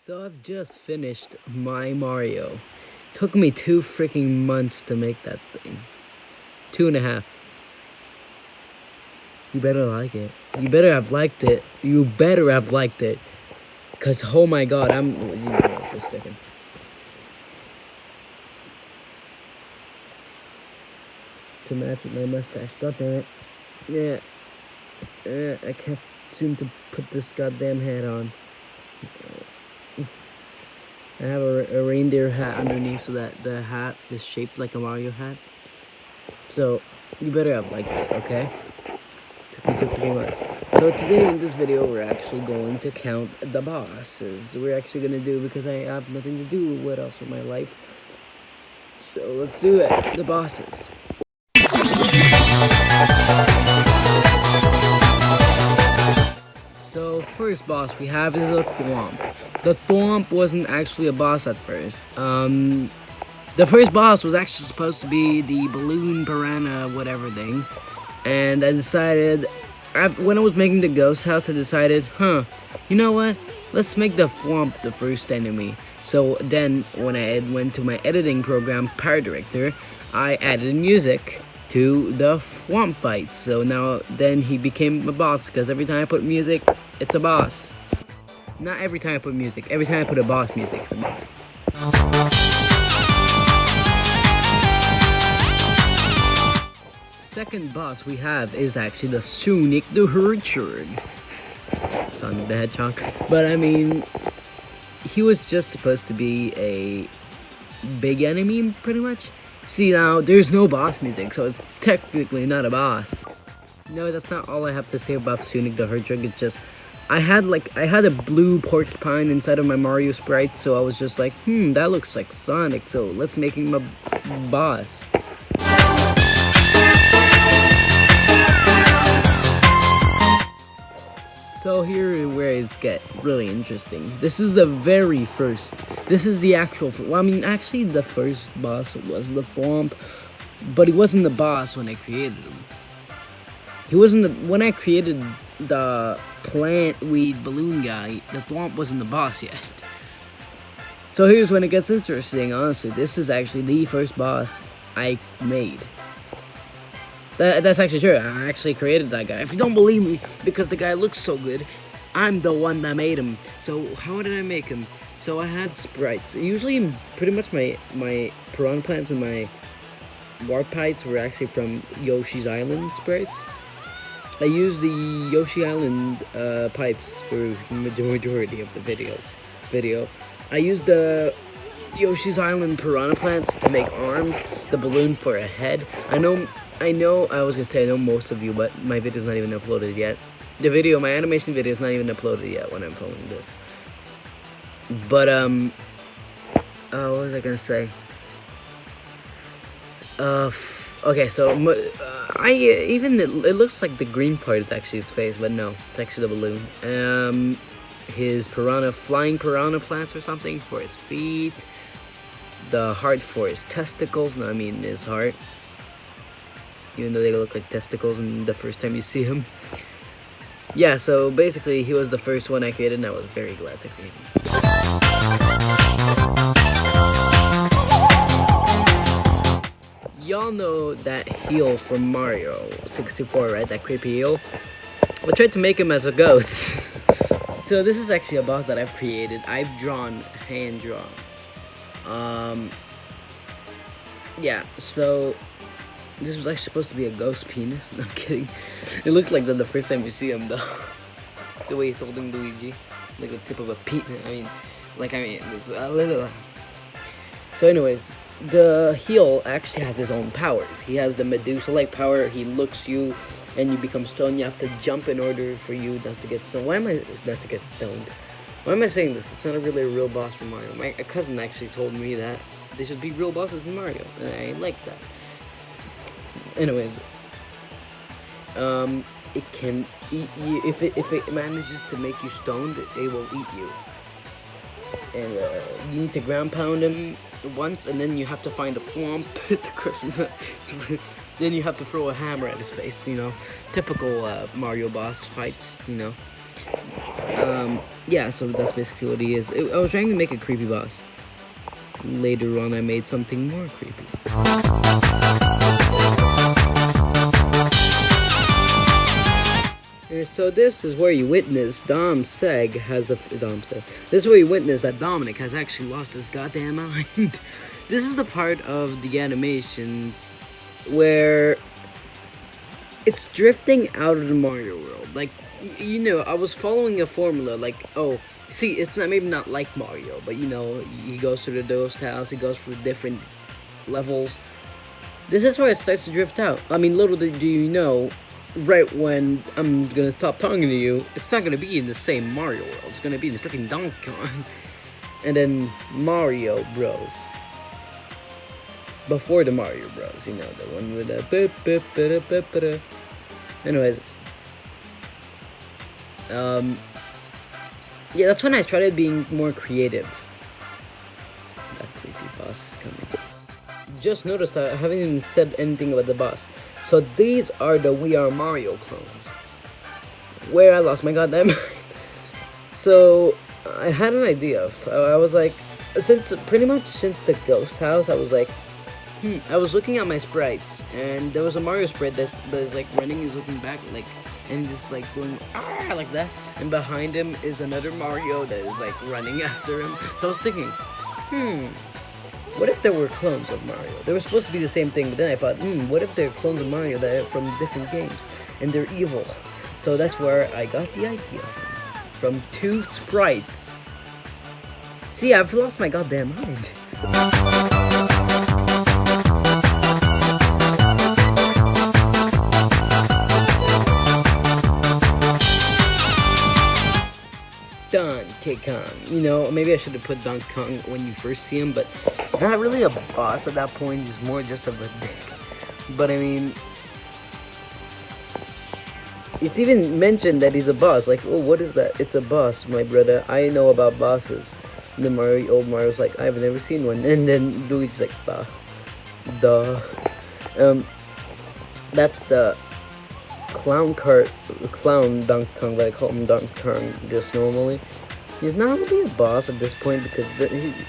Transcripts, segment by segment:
So I've just finished my Mario. Took me 2 freaking months to make that thing. 2.5. You better like it. You better have liked it. You better have liked it. Cause oh my god, you know, just a second. To match with my mustache. God damn it. Yeah. I can't seem to put this goddamn hat on. I have a reindeer hat underneath so that the hat is shaped like a Mario hat. So, you better have liked it, okay? Took me 2 freaking months. So today in this video, we're actually going to count the bosses. We're actually going to do, because I have nothing to do with else with my life. So let's do it. The bosses. So first boss we have is the Thwomp. The Thwomp wasn't actually a boss at first. The first boss was actually supposed to be the balloon piranha whatever thing. And I decided, when I was making the ghost house, I decided, you know what? Let's make the Thwomp the first enemy. So then when I went to my editing program, PowerDirector, I added music to the Thwomp fight. So now then he became a boss, because every time I put music, it's a boss. Not every time I put music. Every time I put a boss music, it's a boss. Second boss we have is actually the Sonic the Hedgehog. Sonic the Hedgehog. But I mean, he was just supposed to be a big enemy, pretty much. See, now, there's no boss music, so it's technically not a boss. No, that's not all I have to say about Sonic the Hedgehog. It's just, I had a blue porcupine inside of my Mario sprite, so I was just like, that looks like Sonic, so let's make him a boss. So here is where it's get really interesting. This is the very first. This is the actual. Well, I mean, actually, the first boss was the Thwomp, but he wasn't the boss when I created him. He wasn't when I created the plant weed balloon guy. The Thwomp wasn't the boss yet. So here's when it gets interesting. Honestly, this is actually the first boss I made. That's actually true. I actually created that guy. If you don't believe me, because the guy looks so good, I'm the one that made him. So how did I make him? So I had sprites. Usually, pretty much my piranha plants and my warp pipes were actually from Yoshi's Island sprites. I used the Yoshi Island pipes for the majority of the video. I used the Yoshi's Island piranha plants to make arms, the balloon for a head. I know I was gonna say I know most of you, but my video's not even uploaded yet. My animation video is not even uploaded yet when I'm filming this. But what was I gonna say? Okay, so it looks like the green part is actually his face, but no, it's actually the balloon. His flying piranha plants or something for his feet. The heart for his testicles. No, I mean his heart. Even though they look like testicles the first time you see him. Yeah, so basically he was the first one I created, and I was very glad to create him. Y'all know that heel from Mario 64, right? That creepy heel? I tried to make him as a ghost. So this is actually a boss that I've created. I've drawn, hand-drawn. Yeah, so this was actually supposed to be a ghost penis. No, I'm kidding. It looks like that the first time you see him, though. The way he's holding Luigi. Like the tip of a penis. So anyways, the heel actually has his own powers. He has the Medusa-like power. He looks you, and you become stoned. You have to jump in order for you not to get stoned. Why am I not to get stoned? Why am I saying this? It's not really a real boss for Mario. My cousin actually told me that they should be real bosses in Mario, and I like that. Anyways, it can eat you if it manages to make you stoned. It will eat you, and you need to ground pound him once, and then you have to find a Thwomp to crush him. Then you have to throw a hammer at his face. You know, typical Mario boss fights. You know. Yeah, so that's basically what he is. I was trying to make a creepy boss. Later on, I made something more creepy. So this is where you witness This is where you witness that Dominic has actually lost his goddamn mind. This is the part of the animations where it's drifting out of the Mario world. Like, you know, I was following a formula. Like, oh, see, it's not maybe not like Mario, but you know, he goes through the ghost house. He goes through different levels. This is where it starts to drift out. I mean, little do you know, right when I'm gonna stop talking to you, it's not gonna be in the same Mario world. It's gonna be in the freaking Donkey Kong, and then Mario Bros. Before the Mario Bros, you know, the one with the. Anyways, yeah, that's when I started being more creative. That creepy boss is coming. Just noticed I haven't even said anything about the boss. So these are the We Are Mario clones. Where I lost my goddamn mind. So I had an idea. I was like, since the ghost house, I was like, I was looking at my sprites, and there was a Mario sprite that's like running, he's looking back, like, and just like going like that, and behind him is another Mario that is like running after him. So I was thinking, what if there were clones of Mario? They were supposed to be the same thing, but then I thought, what if they're clones of Mario that are from different games, and they're evil? So that's where I got the idea from two sprites. See, I've lost my goddamn mind. Donkey Kong. You know, maybe I should have put Donkey Kong when you first see him, but he's not really a boss at that point. He's more just of a dick. But I mean, it's even mentioned that he's a boss. Like, oh, what is that? It's a boss, my brother. I know about bosses. And then old Mario's like, I've never seen one. And then Luigi's like, duh. That's the clown Donkey Kong, but I call him Donkey Kong just normally. He's not really a boss at this point because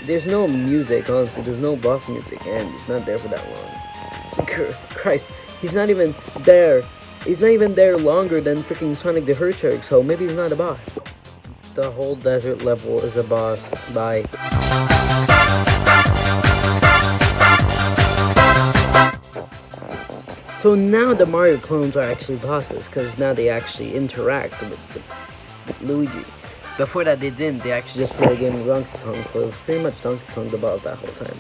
there's no music, honestly. There's no boss music, and he's not there for that long. Christ, he's not even there. He's not even there longer than freaking Sonic the Hedgehog, so maybe he's not a boss. The whole desert level is a boss. Bye. So now the Mario clones are actually bosses, because now they actually interact with Luigi. Before that they didn't, they actually just played a game of Donkey Kong, so it was pretty much Donkey Kong the boss that whole time.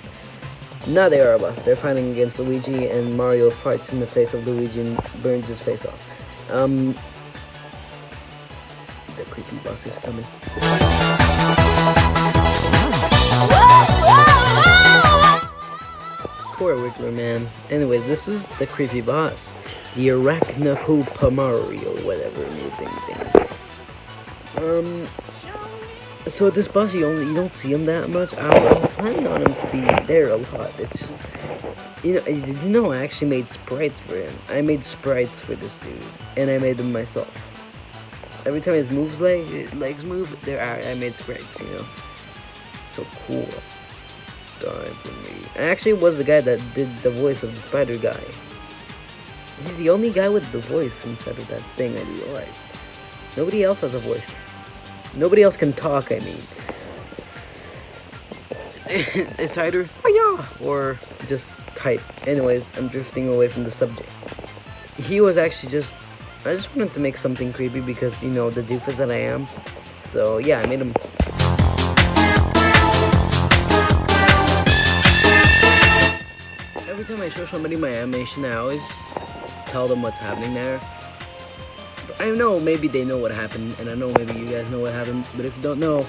Now they are a boss. They're fighting against Luigi, and Mario fights in the face of Luigi and burns his face off. The creepy boss is coming. Poor Wiggler, man. Anyways, this is the creepy boss. The Arachnocopa Mario, whatever new thing. So this boss, you don't see him that much. I'm planning on him to be there a lot. It's just, did you know I actually made sprites for him? I made sprites for this dude, and I made them myself. Every time his legs move, I made sprites, you know. So cool. Time for me. I actually was the guy that did the voice of the spider guy. He's the only guy with the voice inside of that thing, I realized. Nobody else has a voice. Nobody else can talk, I mean. It's either or just type. Anyways, I'm drifting away from the subject. He was actually I just wanted to make something creepy because, the doofus that I am. So yeah, I made him. Every time I show somebody my animation, I always tell them what's happening there. I know maybe they know what happened, and I know maybe you guys know what happened, but if you don't know,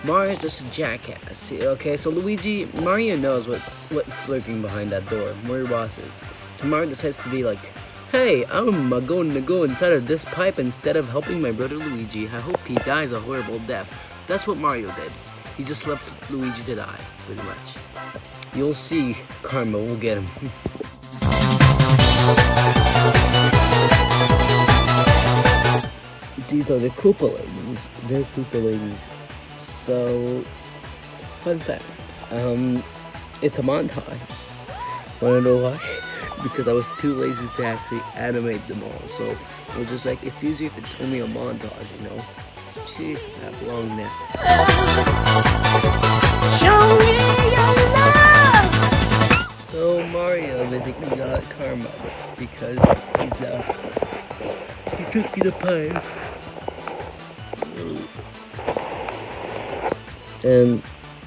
Mario's just a jackass. Okay, so Mario knows what's lurking behind that door. Mario boss is. So Mario decides to be like, hey, I'm going to go inside of this pipe instead of helping my brother Luigi. I hope he dies a horrible death. That's what Mario did. He just left Luigi to die, pretty much. You'll see, karma will get him. these are the Koopalings. They're Koopalings. So, fun fact. It's a montage. Wanna know why? Because I was too lazy to actually animate them all. So I was just like, it's easier if it's only a montage, you know? Jesus, that long neck. Show me your love! So Mario basically got karma because he took me the pipe. And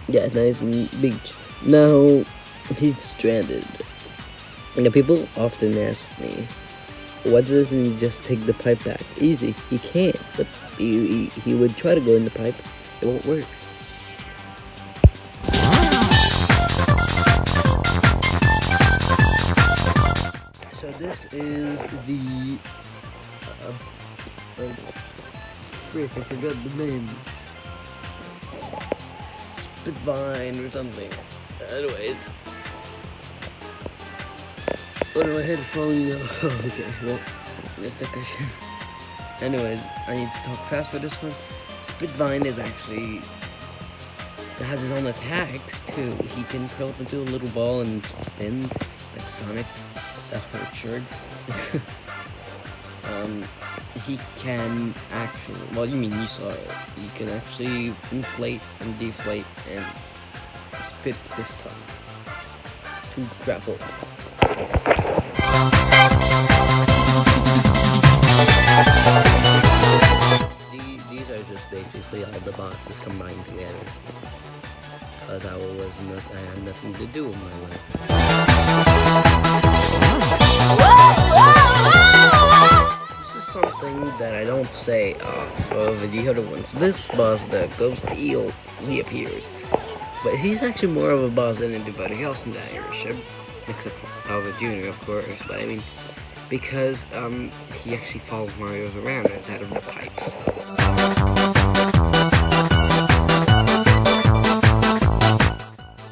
yeah, nice and beach. Now he's stranded. And the people often ask me, why doesn't he just take the pipe back? Easy, he can't, but he would try to go in the pipe. It won't work. So this is the frick, I forgot the name. Spitvine or something. Anyways. What in my head is falling off. Okay, well, that's a cushion. Anyways, I need to talk fast for this one. Spitvine is actually has his own attacks too. He can curl up into a little ball and spin like Sonic the Hedgehog. He can actually, well, you mean you saw it. He can actually inflate and deflate and spit his tongue to grapple. These are just basically all the bosses combined together. Because I had nothing to do with my life. This is something that I don't say of the other ones. This boss, the Ghost Eel, he appears. But he's actually more of a boss than anybody else in that airship. Except for Bowser Jr., of course, but I mean, because he actually follows Mario's around instead of the pipes.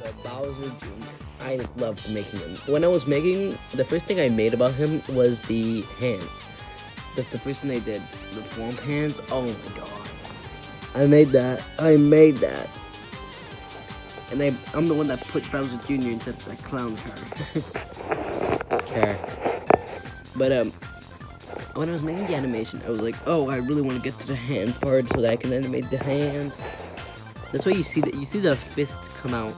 So Bowser Jr., I loved making him. When I was making, the first thing I made about him was the hands. That's the first thing I did. The swamp hands, oh my god. I made that. And I'm the one that put Bowser Jr. into the clown car. But when I was making the animation, I was like, oh, I really want to get to the hand part so that I can animate the hands. That's why you see the fists come out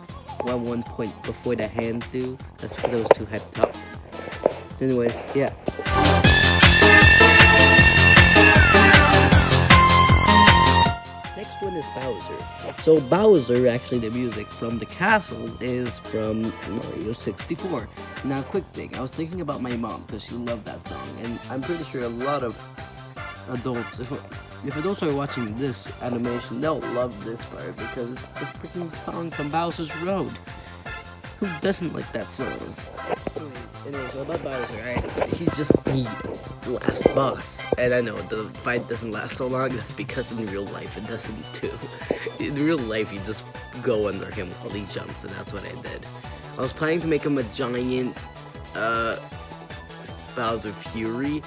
at one point before the hands do. That's because I was too hyped up. Anyways, yeah. Next one is Bowser. So Bowser, actually the music from the castle is from Mario 64. Now quick thing, I was thinking about my mom because she loved that song, and I'm pretty sure a lot of adults, if adults are watching this animation, they'll love this part because it's the freaking song from Bowser's Road. Who doesn't like that song? Anyway, so about Bowser, right? He's just the last boss. And I know the fight doesn't last so long, that's because in real life it doesn't too. In real life you just go under him while he jumps, and that's what I did. I was planning to make him a giant Bowser Fury,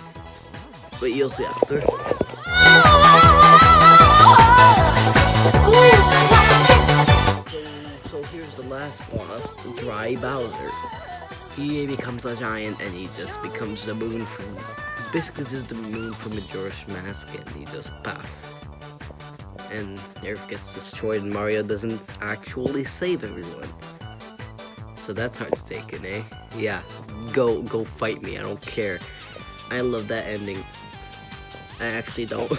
but you'll see after. So here's the last boss, Dry Bowser. He becomes a giant and he just becomes the moon from... He's basically just the moon from Majora's Mask, and he just puff. And Earth gets destroyed and Mario doesn't actually save everyone. So that's hard to take in, eh? Yeah, go fight me, I don't care. I love that ending. I actually don't.